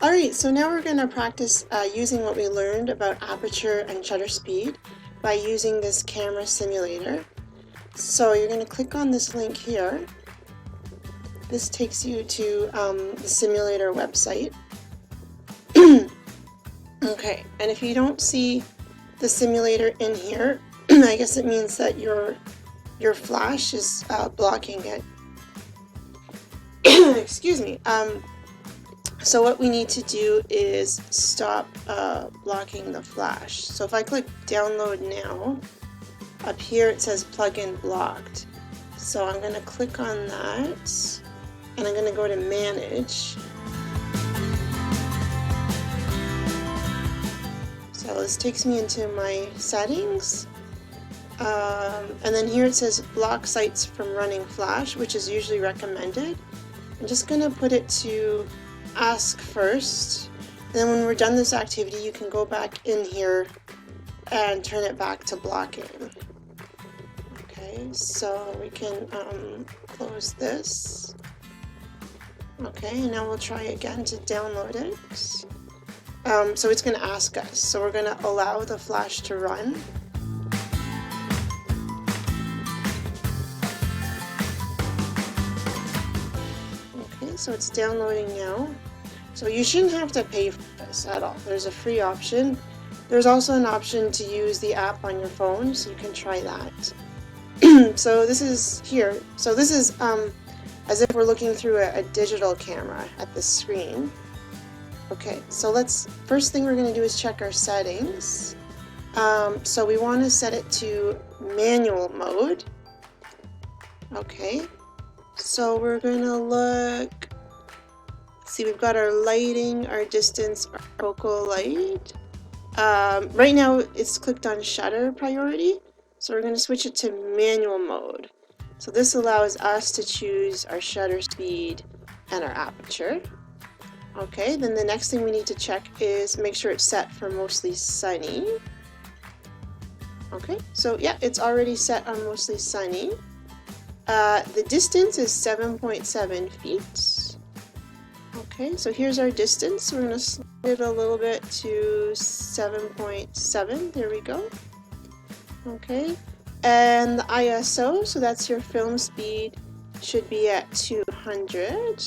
Alright, so now we're going to practice using what we learned about aperture and shutter speed by using this camera simulator. So you're going to click on this link here. This takes you to the simulator website. Okay, and if you don't see the simulator in here, I guess it means that your flash is blocking it. Excuse me. So what we need to do is stop blocking the flash. So if I click download now, up here it says plugin blocked. So I'm going to click on that and I'm going to go to manage. So this takes me into my settings. And then here it says block sites from running flash, which is usually recommended. I'm just going to put it to ask first, and then when we're done this activity you can go back in here and turn it back to blocking. Okay, so we can close this. Okay, and now we'll try again to download it. So it's going to ask us, so we're going to allow the flash to run. So it's downloading now. So you shouldn't have to pay for this at all. There's a free option. There's also an option to use the app on your phone, so you can try that. So this is here. So this is as if we're looking through a digital camera at the screen. Okay, so first thing we're going to do is check our settings. So we want to set it to manual mode. Okay. So we're going to look, see, we've got our lighting, our distance, our focal light. Right now it's clicked on shutter priority, so we're going to switch it to manual mode. So this allows us to choose our shutter speed and our aperture. Okay, then the next thing we need to check is make sure it's set for mostly sunny. Okay, so yeah, it's already set on mostly sunny. The distance is 7.7 feet. Okay, so here's our distance. We're going to slide it a little bit to 7.7. There we go. Okay, and the ISO, so that's your film speed, should be at 200.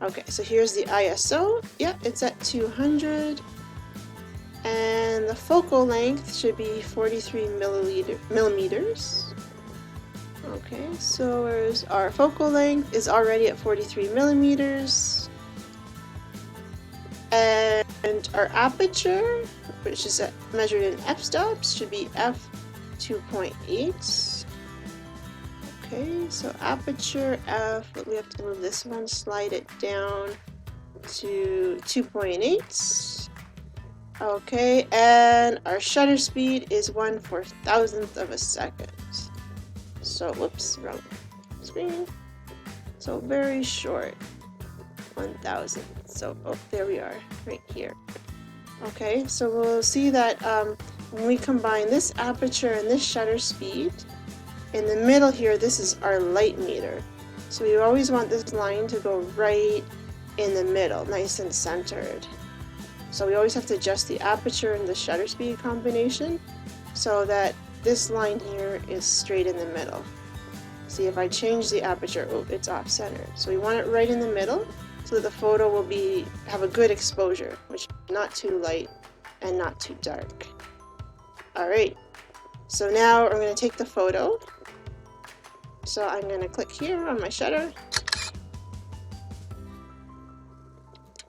Okay, so here's the ISO. Yep, it's at 200. And the focal length should be 43 millimeters. Okay, so where's our focal length is already at 43 millimeters. And our aperture, which is measured in f-stops, should be f2.8. Okay, so aperture f, we have to move this one, slide it down to 2.8. Okay, and our shutter speed is 1/4000th of a second. So, whoops, wrong screen. So very short, 1000. So, oh, there we are, right here. Okay, so we'll see that when we combine this aperture and this shutter speed, in the middle here, this is our light meter. So we always want this line to go right in the middle, nice and centered. So we always have to adjust the aperture and the shutter speed combination so that this line here is straight in the middle. See, if I change the aperture, oh, it's off center. So we want it right in the middle so that the photo will have a good exposure, which is not too light and not too dark. Alright, so now we're going to take the photo. So I'm going to click here on my shutter.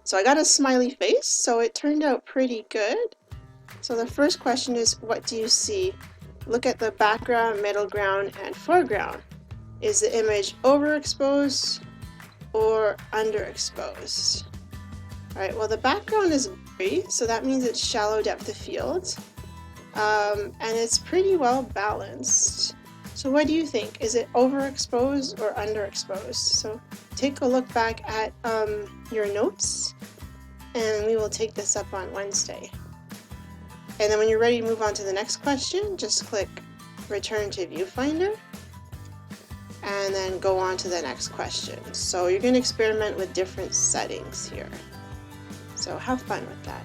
So I got a smiley face, so it turned out pretty good. So the first question is, what do you see? Look at the background, middle ground, and foreground. Is the image overexposed or underexposed? Alright, well the background is blurry, so that means it's shallow depth of field. And it's pretty well balanced. So what do you think? Is it overexposed or underexposed? So take a look back at your notes, and we will take this up on Wednesday. And then when you're ready to move on to the next question, just click Return to Viewfinder, and then go on to the next question. So you're going to experiment with different settings here. So have fun with that.